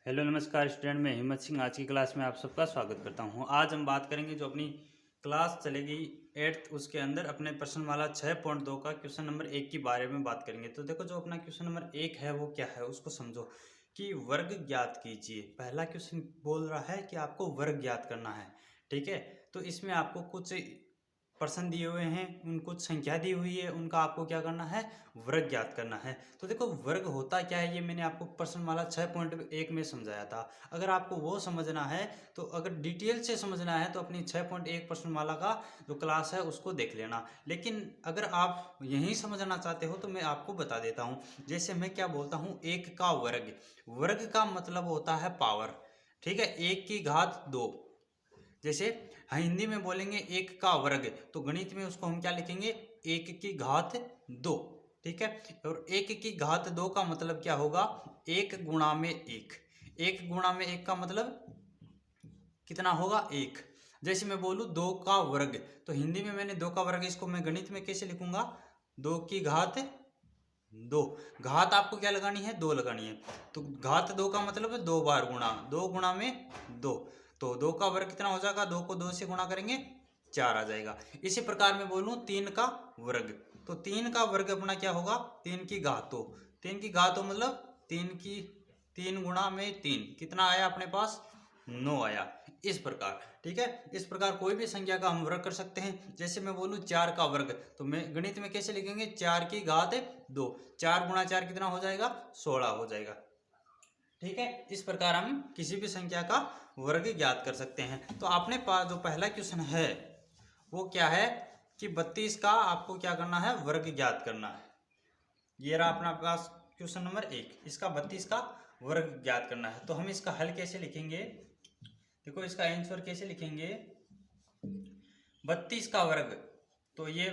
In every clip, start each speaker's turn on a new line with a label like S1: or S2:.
S1: Hello नमस्कार student, मैं हिम्मत सिंह आज की क्लास में आप सबका स्वागत करता हूं। आज हम बात करेंगे जो अपनी क्लास चलेगी 8th उसके अंदर अपने प्रश्नमाला 6.2 का क्वेश्चन नंबर 1 के बारे में बात करेंगे। तो देखो जो अपना क्वेश्चन नंबर 1 है वो क्या है उसको समझो कि वर्ग ज्ञात कीजिए। पहला क्वेश्चन बोल रहा है कि आपको वर्ग ज्ञात करना है, ठीक है। तो इसमें आपको कुछ प्रश्न दिए हुए हैं, उन कुछ संख्या दी हुई है, उनका आपको क्या करना है, वर्ग ज्ञात करना है। तो देखो वर्ग होता क्या है ये मैंने आपको प्रश्नमाला 6.1 में समझाया था। अगर आपको वो समझना है तो अगर डिटेल से समझना है तो अपनी 6.1 प्रश्नमाला का जो क्लास है उसको देख लेना। लेकिन अगर आप यहीं समझना चाहते हो तो मैं आपको बता देता हूँ। जैसे मैं क्या बोलता हूँ, एक का वर्ग, वर्ग का मतलब होता है पावर, ठीक है। एक की घात 2, जैसे हिंदी में बोलेंगे एक का वर्ग, तो गणित में उसको हम क्या लिखेंगे, एक की घात 2, ठीक है। और एक की घात 2 का मतलब क्या होगा, एक गुणा में एक। एक गुणा में एक का मतलब कितना होगा, एक। जैसे मैं बोलूँ 2 का वर्ग, तो हिंदी में मैंने 2 का वर्ग, इसको मैं गणित में कैसे लिखूंगा, 2 की घात 2। घात आपको क्या लगानी है, 2 लगानी है। तो घात 2 का मतलब है 2 बार गुणा, 2 गुणा में 2। तो 2 का वर्ग कितना हो जाएगा, 2 को 2 से गुणा करेंगे 4 आ जाएगा। इसी प्रकार मैं बोलूँ 3 का वर्ग, तो 3 का वर्ग अपना क्या होगा, 3 की घात 2। 3 की घात 2 मतलब 3 गुणा में 3 कितना आया अपने पास, 9 आया। इस प्रकार, ठीक है। इस प्रकार कोई भी संख्या का हम वर्ग कर सकते हैं। जैसे मैं बोलूँ 4 का वर्ग, तो मैं गणित में कैसे लिखेंगे, 4 की घात 2। 4 गुणा 4 कितना हो जाएगा, 16 हो जाएगा, ठीक है। इस प्रकार हम किसी भी संख्या का वर्ग ज्ञात कर सकते हैं। तो आपने पास जो पहला क्वेश्चन है वो क्या है कि 32 का आपको क्या करना है, वर्ग ज्ञात करना है। ये रहा अपना पास क्वेश्चन नंबर 1, इसका 32 का वर्ग ज्ञात करना है। तो हम इसका हल कैसे लिखेंगे, देखो इसका आंसर कैसे लिखेंगे, 32 का वर्ग, तो ये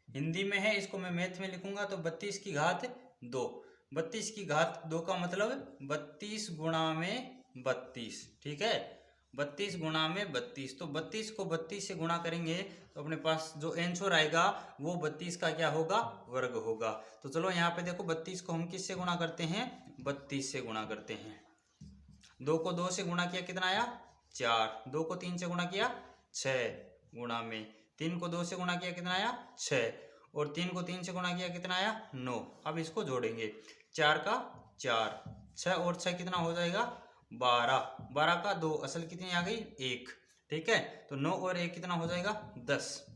S1: हिंदी में है, इसको मैं मैथ में लिखूंगा तो 32 की घात 2। 32 की घात 2 का मतलब 32 गुणा में 32, ठीक है। 32 गुणा में 32, तो 32 को 32 से गुणा करेंगे तो अपने पास जो आंसर आएगा वो 32 का क्या होगा, वर्ग होगा। तो चलो यहाँ पे देखो 32 को हम किससे गुणा करते हैं, 32 से गुणा करते हैं। 2 को 2 से गुणा किया कितना आया, 4। 2 को 3 से गुणा किया 6 गुणा में, 3 को 2 से गुणा किया कितना आया 6, और 3 को 3 से गुणा किया कितना आया 9। अब इसको जोड़ेंगे, 4 का 4, 6 और 6 कितना हो जाएगा 12। 12 का 2 असल कितनी आ गई 1, ठीक है। तो 9 और 1 कितना हो जाएगा 10,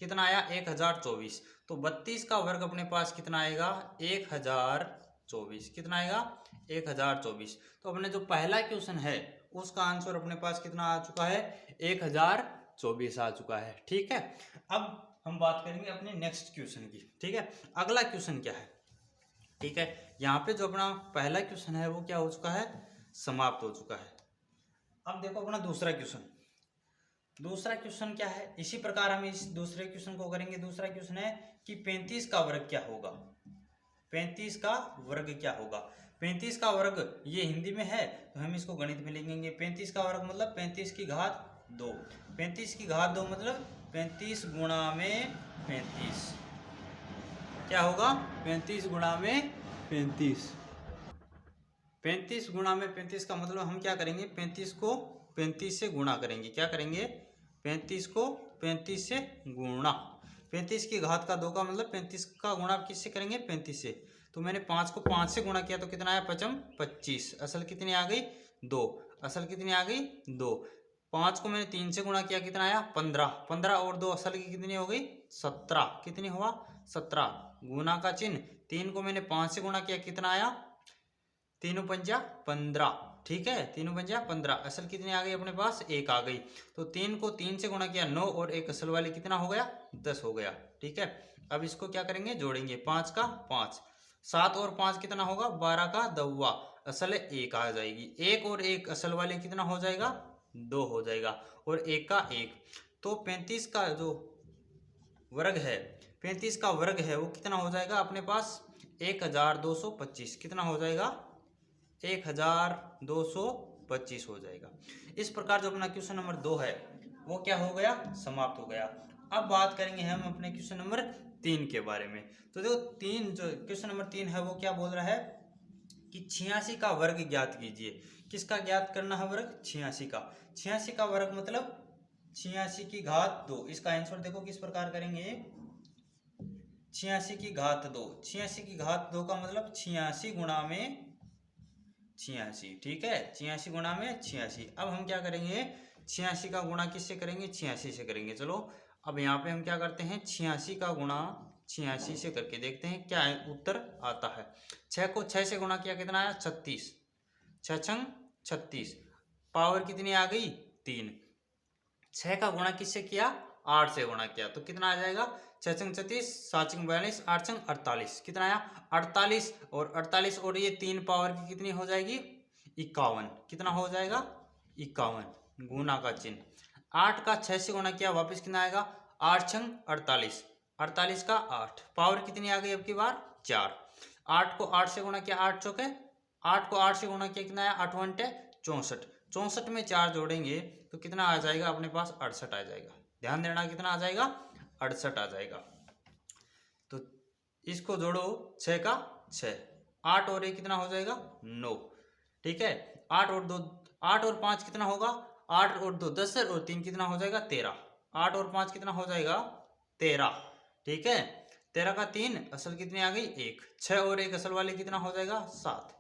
S1: कितना आया 1024। तो 32 का वर्ग अपने पास कितना आएगा 1024, कितना आएगा 1024। तो अपने जो पहला क्वेश्चन है उसका आंसर अपने पास कितना आ चुका है, 1024 आ चुका है, ठीक है। अब हम बात करेंगे अपने नेक्स्ट क्वेश्चन की, ठीक है। अगला क्वेश्चन क्या है, ठीक है। यहाँ पे जो अपना पहला क्वेश्चन है वो क्या हो चुका है, समाप्त हो चुका है। अब देखो अपना दूसरा क्वेश्चन, दूसरा क्वेश्चन क्या है, इसी प्रकार हम इस दूसरे क्वेश्चन को करेंगे। दूसरा क्वेश्चन है कि 35 का वर्ग क्या होगा, 35 का वर्ग क्या होगा। 35 का वर्ग ये हिंदी में है तो हम इसको गणित में लिखेंगे। 35 का वर्ग मतलब 35 की घात 2। 35 की घात 2 मतलब 35 गुणा में 35, क्या होगा 35 गुणा में 35। 35 गुणा में 35 का मतलब हम क्या करेंगे, 35 को 35 से गुणा करेंगे। क्या करेंगे, 35 को 35 से गुणा। 35 की घात का 2 का मतलब 35 का गुणा किससे करेंगे, 35 से। तो मैंने 5 को 5 से गुणा किया तो कितना आया, 5 25, असल कितनी आ गई 2, असल कितनी आ गई 2। 5 को मैंने 3 से गुणा किया कितना आया 15, 15 और 2 असल की कितनी हो गई 17, कितनी हुआ 17। गुणा का चिन्ह, 3 को मैंने 5 से गुणा किया कितना आया, 3 पंजा 15, ठीक है। 3 पंजा 15, असल कितनी आ गई अपने पास 1 आ गई। तो 3 को 3 से गुणा किया 9 और 1 असल वाली कितना हो गया 10 हो गया, ठीक है। अब इसको क्या करेंगे, जोड़ेंगे, 5 का 5, 7 और 5 कितना होगा 12 का 2, असल 1 आ जाएगी। 1 और 1 असल वाले कितना हो जाएगा 2 हो जाएगा, और 1 का 1। तो 35 का जो वर्ग है, 35 का वर्ग है वो कितना हो जाएगा अपने पास 1225, कितना हो जाएगा 1225 हो जाएगा। इस प्रकार जो अपना क्वेश्चन नंबर 2 है वो क्या हो गया, समाप्त हो गया। अब बात करेंगे हम अपने क्वेश्चन नंबर 3 के बारे में। तो देखो तीन जो क्वेश्चन नंबर 3 है वो क्या बोल रहा है कि 86 का वर्ग ज्ञात कीजिए। किसका ज्ञात करना है वर्ग? 86 का। 86 का वर्ग मतलब 86 की घात 2। इसका आंसर देखो किस प्रकार करेंगे, 86 की घात 2। 86 की घात 2 का मतलब 86 गुणा में 86, ठीक है, 86 गुणा में 86। अब हम क्या करेंगे, 86 का गुणा किससे करेंगे? 86 से करेंगे। चलो अब यहाँ पे हम क्या करते हैं, 86 का गुणा 86 से करके देखते हैं क्या उत्तर आता है। 6 को 6 से गुणा किया, कितना आया? 36। 6 छंग 36, पावर कितनी आ गई? 3। 6 का गुणा किससे किया? 8 से गुणा किया, तो कितना आ जाएगा? 6 छंग 36, 7 छंग 42, 8 छंग 48, कितना आया? 48। और 48 और ये 3 पावर की कितनी हो जाएगी? 51। कितना हो जाएगा? 51। गुना का चिन्ह। 8 का 6 से गुणा किया, वापस कितना आएगा? 8 छंग 48, 48 का 8, पावर कितनी आ गई अब की बार? 4। 8 को 8 से गुणा किया, 8 चौके 8 को 8 से गुणा किया, कितना आया? 8 × 64। 64 में 4 जोड़ेंगे तो कितना आ जाएगा अपने पास? 68 आ जाएगा। ध्यान देना, कितना आ जाएगा? 68 आ जाएगा। तो इसको जोड़ो, 6 का 6, 8 और 1 कितना हो जाएगा? 9, ठीक है। 8 और 2, 8 और 5 कितना होगा? 8 और 2 10 और 3 कितना हो जाएगा? 13। 8 और 5 कितना हो जाएगा? 13, ठीक है। 13 का 3 असल कितनी आ गई? 1। 6 और 1 असल वाले कितना हो जाएगा? 7।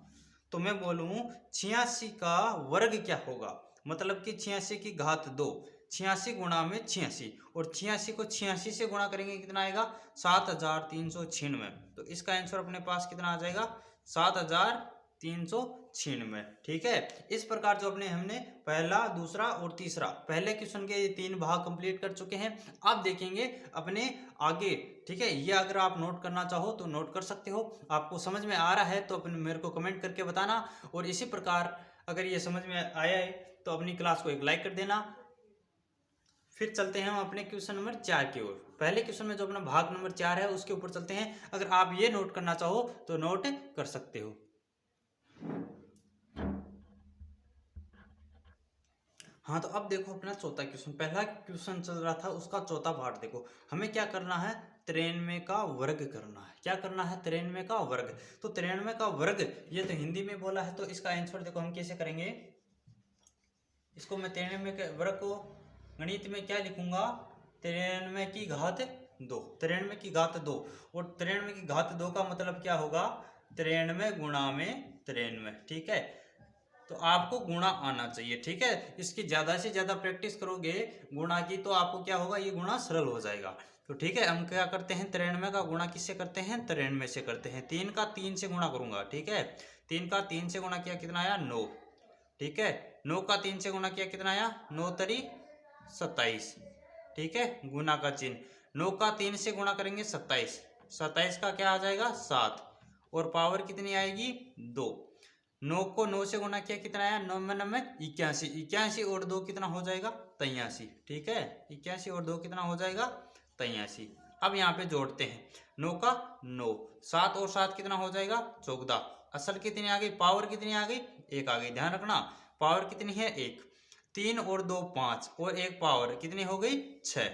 S1: तो मैं बोलूं 86 का वर्ग क्या होगा, मतलब कि 86 की घात 2, 86 गुणा में 86, और 86 को 86 से गुणा करेंगे कितना आएगा? 7396। तो इसका आंसर अपने पास कितना आ जाएगा? 7396, ठीक है। इस प्रकार जो हमने पहला, दूसरा और तीसरा, पहले क्वेश्चन के 3 भाग कंप्लीट कर चुके हैं। अब देखेंगे अपने आगे, ठीक है। ये अगर आप नोट करना चाहो तो नोट कर सकते हो। आपको समझ में आ रहा है तो अपने मेरे को कमेंट करके बताना, और इसी प्रकार अगर ये समझ में आया है तो अपनी क्लास को एक लाइक कर देना। फिर चलते हैं हम अपने क्वेश्चन नंबर 4 की ओर। पहले क्वेश्चन में जो अपना भाग नंबर 4 है उसके ऊपर चलते हैं। अगर आप ये नोट करना चाहो तो नोट कर सकते हो। हाँ, तो अब देखो अपना चौथा क्वेश्चन। पहला क्वेश्चन चल रहा था उसका चौथा पार्ट देखो। हमें क्या करना है? 93 का वर्ग करना है। क्या करना है? 93 का वर्ग। तो 93 का वर्ग ये तो हिंदी में बोला है, तो इसका आंसर देखो हम कैसे करेंगे। इसको मैं 93 के वर्ग को गणित में क्या लिखूंगा? 93 की घात 2। 93 की घात 2, और 93 की घात 2 का मतलब क्या होगा? 93 गुणा में 93, ठीक है। तो आपको गुणा आना चाहिए, ठीक है। इसकी ज्यादा से ज्यादा प्रैक्टिस करोगे गुणा की तो आपको क्या होगा? ये गुणा सरल हो जाएगा। तो ठीक है, हम क्या करते हैं? 93 का गुणा किससे करते हैं? 93 से करते हैं। 3 का 3 से गुणा करूंगा, ठीक है। 3 का 3 से गुणा किया, कितना आया? 9, ठीक है। 9 का 3 से गुणा किया, कितना आया? 9 तरी 27, ठीक है। गुना का चिन्ह। 9 का 3 से गुणा करेंगे 27, 27 का क्या आ जाएगा? 7, और पावर कितनी आएगी? 2। 9 को 9 से गुणा किया, कितना आया? 9 में 9 81, 81 और 2 कितना हो जाएगा? 83, ठीक है। 81 और 2 कितना हो जाएगा? 83। अब यहाँ पे जोड़ते हैं। 9 का 9, 7 और 7 कितना हो जाएगा? 14। असल कितनी आ गई? पावर कितनी आ गई? 1 आ गई। ध्यान रखना, पावर कितनी है? 1। 3 और 2 5, और 1 पावर कितनी हो गई? 6।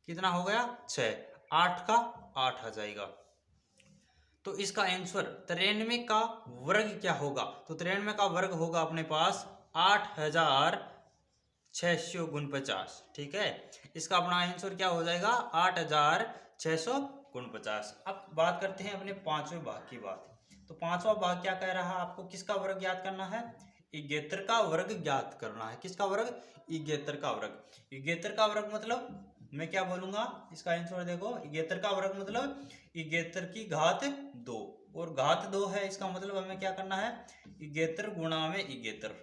S1: कितना हो गया? 6। 8 का 8 आ जाएगा। तो इसका आंसर 93 का वर्ग क्या होगा? तो 93 का वर्ग होगा अपने पास 8649, ठीक है। इसका अपना आंसर क्या हो जाएगा? 8649। अब बात करते हैं अपने पांचवें भाग की बात। तो पांचवा भाग क्या कह रहा है? आपको किसका वर्ग ज्ञात करना है? इगेतर का वर्ग ज्ञात करना है। किसका वर्ग? इगेतर का वर्ग। इगेतर का वर्ग मतलब मैं क्या बोलूंगा? इसका आंसर देखो। इगेतर का वर्ग मतलब इगेतर की घात 2, और घात 2 है, इसका मतलब हमें क्या करना है? इगेतर गुणा में इगेतर,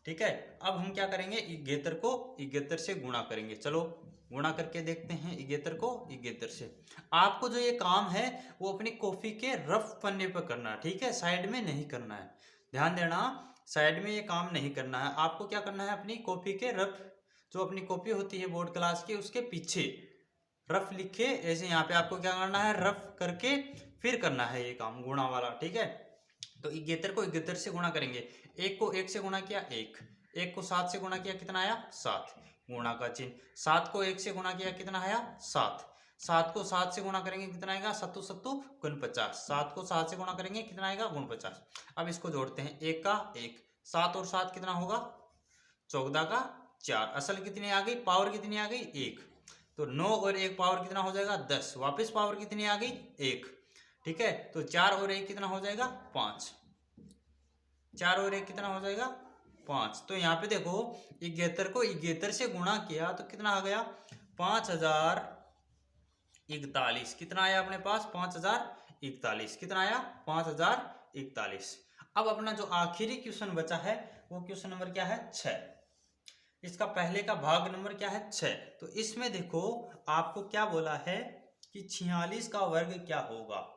S1: ठीक है। अब हम क्या करेंगे? इगेतर को इगेतर से गुणा करेंगे। चलो गुणा करके देखते हैं इगेतर को इगेतर से। आपको जो ये काम है वो अपनी कॉपी के रफ पन्ने पर करना है, ठीक है। साइड में नहीं करना है। ध्यान देना, साइड में ये काम नहीं करना है। आपको क्या करना है? अपनी कॉपी के रफ, जो अपनी कॉपी होती है बोर्ड क्लास की, उसके पीछे रफ लिखे ऐसे यहाँ पे आपको क्या करना है? रफ करके फिर करना है ये काम गुणा वाला, ठीक है। तो इगेतर को इगेतर से गुणा करेंगे। 1 को 1 से गुणा किया 1, 1 को 7 से गुणा किया, कितना आया? 7, गुणा का चिन्ह। 7 को 1 से गुणा किया, कितना आया? 7, 7 को 7 से गुणा करेंगे कितना आएगा, 7 7 गुण 50। 7 को 7 से गुणा करेंगे कितना आएगा, गुण 50। अब इसको जोड़ते हैं, 1 का 1, 7 और 7 कितना होगा, 14 का 4। असल कितनी आ गई, पावर कितनी आ गई, 1। तो 9 और 1 पावर कितना हो जाएगा, 10। वापस पावर कितनी आ गई, 1। ठीक है, तो 4 और 1 कितना हो जाएगा, 5। 4 और 1 कितना हो जाएगा, 5। तो यहाँ पे देखो 71 को 71 से गुणा किया तो कितना आ गया, 5041। कितना आया अपने पास, 5041। कितना आया, 5041। अब अपना जो आखिरी क्वेश्चन बचा है वो क्वेश्चन नंबर क्या है, 6। इसका पहले का भाग नंबर क्या है, 6। तो इसमें देखो आपको क्या बोला है कि 46 का वर्ग क्या होगा,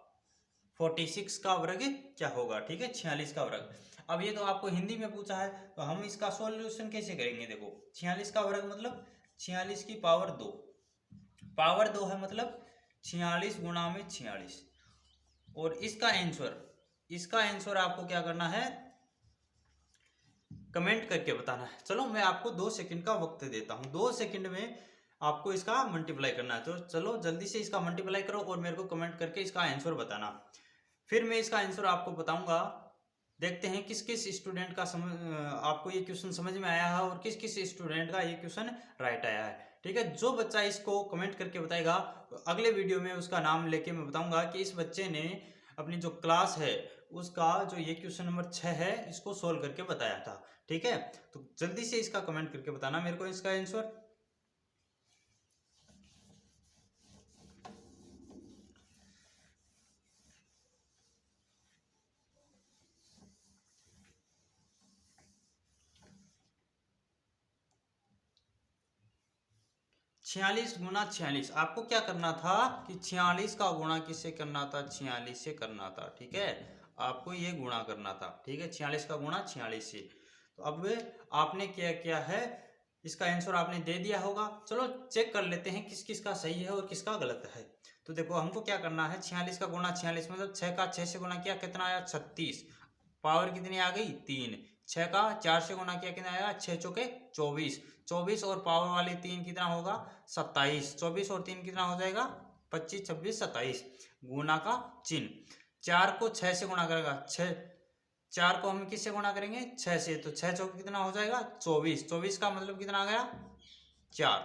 S1: 46 का वर्ग क्या होगा। ठीक है, 46 का वर्ग। अब ये तो आपको हिंदी में पूछा है, तो हम इसका सॉल्यूशन कैसे करेंगे। देखो 46 का वर्ग मतलब 46 की पावर 2। पावर 2 है मतलब 46 गुणा में 46। और इसका आंसर आपको क्या करना है, कमेंट करके बताना है। चलो मैं आपको 2 सेकंड का वक्त देता हूं, 2 सेकंड में आपको इसका मल्टीप्लाई करना है। तो चलो जल्दी से इसका मल्टीप्लाई करो और मेरे को कमेंट करके इसका आंसर बताना। फिर मैं इसका आंसर आपको बताऊंगा। देखते हैं किस किस स्टूडेंट का आपको ये क्वेश्चन समझ में आया है और किस किस स्टूडेंट का ये क्वेश्चन राइट आया है। ठीक है, जो बच्चा इसको कमेंट करके बताएगा अगले वीडियो में उसका नाम लेके मैं बताऊंगा कि इस बच्चे ने अपनी जो क्लास है उसका जो ये क्वेश्चन नंबर 6 है इसको सोल्व करके बताया था। ठीक है, तो जल्दी से इसका कमेंट करके बताना मेरे को इसका आंसर। छियालीस गुना 46, आपको क्या करना था कि 46 का गुणा किससे करना था, 46 से करना था। ठीक है, आपको ये गुणा करना था। ठीक है, 46 का गुणा 46 से। तो अब आपने क्या किया है, इसका आंसर आपने दे दिया होगा। चलो चेक कर लेते हैं किस किस का सही है और किसका गलत है। तो देखो हमको क्या करना है, 46 का गुणा 46 मतलब 6 का 6 से गुणा किया कितना आया, 36। पावर कितनी आ गई, 3। 6 का 4 से गुणा किया कितना आया, 6 चौके 24। 24 और पावर वाले 3 कितना होगा, 27। 24 और 3 कितना हो जाएगा, 25 26 27। गुणा का चिन्ह, 4 को 6 से गुणा करेगा, 6 4 को हम किससे गुणा करेंगे, 6 से। तो 6 चौके कितना हो जाएगा, 24। 24 का मतलब कितना आ गया, 4।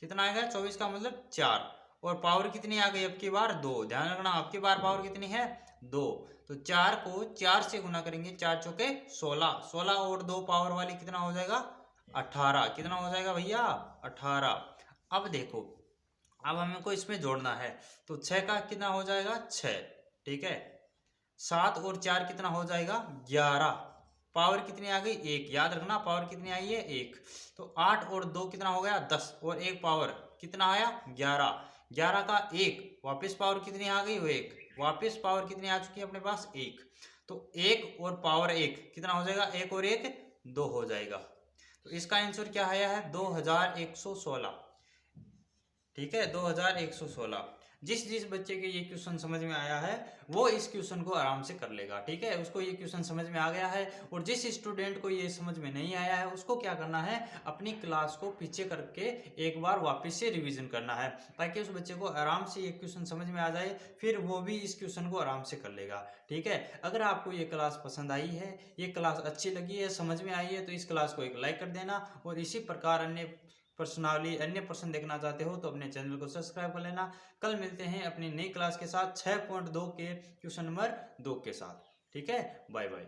S1: कितना आएगा, 24 का मतलब 4। और पावर कितनी आ गई अब की बार, 2। ध्यान रखना अब की बार पावर कितनी है, 2। तो 4 को 4 से गुणा करेंगे, 4 चौके 16। 16 और 2 पावर वाली कितना हो जाएगा, 18। कितना हो जाएगा भैया, 18। अब देखो अब हमको इसमें जोड़ना है, तो 6 का कितना हो जाएगा, 6। ठीक है, 7 और 4 कितना हो जाएगा, 11। पावर कितनी आ गई, 1। याद रखना पावर कितनी आई है, 1। तो 8 और 2 कितना हो गया, 10। और 1 पावर कितना आया, 11। 11 का 1, वापस पावर कितनी आ गई, 1। वापस पावर कितनी आ चुकी है अपने पास, 1। तो 1 और पावर 1 कितना हो जाएगा, 1 और 1 2 हो जाएगा। तो इसका आंसर क्या आया है, 2116। ठीक है, 2116। जिस जिस बच्चे के ये क्वेश्चन समझ में आया है वो इस क्वेश्चन को आराम से कर लेगा। ठीक है, उसको ये क्वेश्चन समझ में आ गया है। और जिस स्टूडेंट को ये समझ में नहीं आया है उसको क्या करना है, अपनी क्लास को पीछे करके एक बार वापस से रिवीजन करना है, ताकि उस बच्चे को आराम से ये क्वेश्चन समझ में आ जाए, फिर वो भी इस क्वेश्चन को आराम से कर लेगा। ठीक है, अगर आपको ये क्लास पसंद आई है, ये क्लास अच्छी लगी है, समझ में आई है, तो इस क्लास को एक लाइक कर देना। और इसी प्रकार अन्य प्रश्न देखना चाहते हो तो अपने चैनल को सब्सक्राइब कर लेना। कल मिलते हैं अपनी नई क्लास के साथ 6.2 के क्वेश्चन नंबर 2 के साथ। ठीक है, बाय बाय।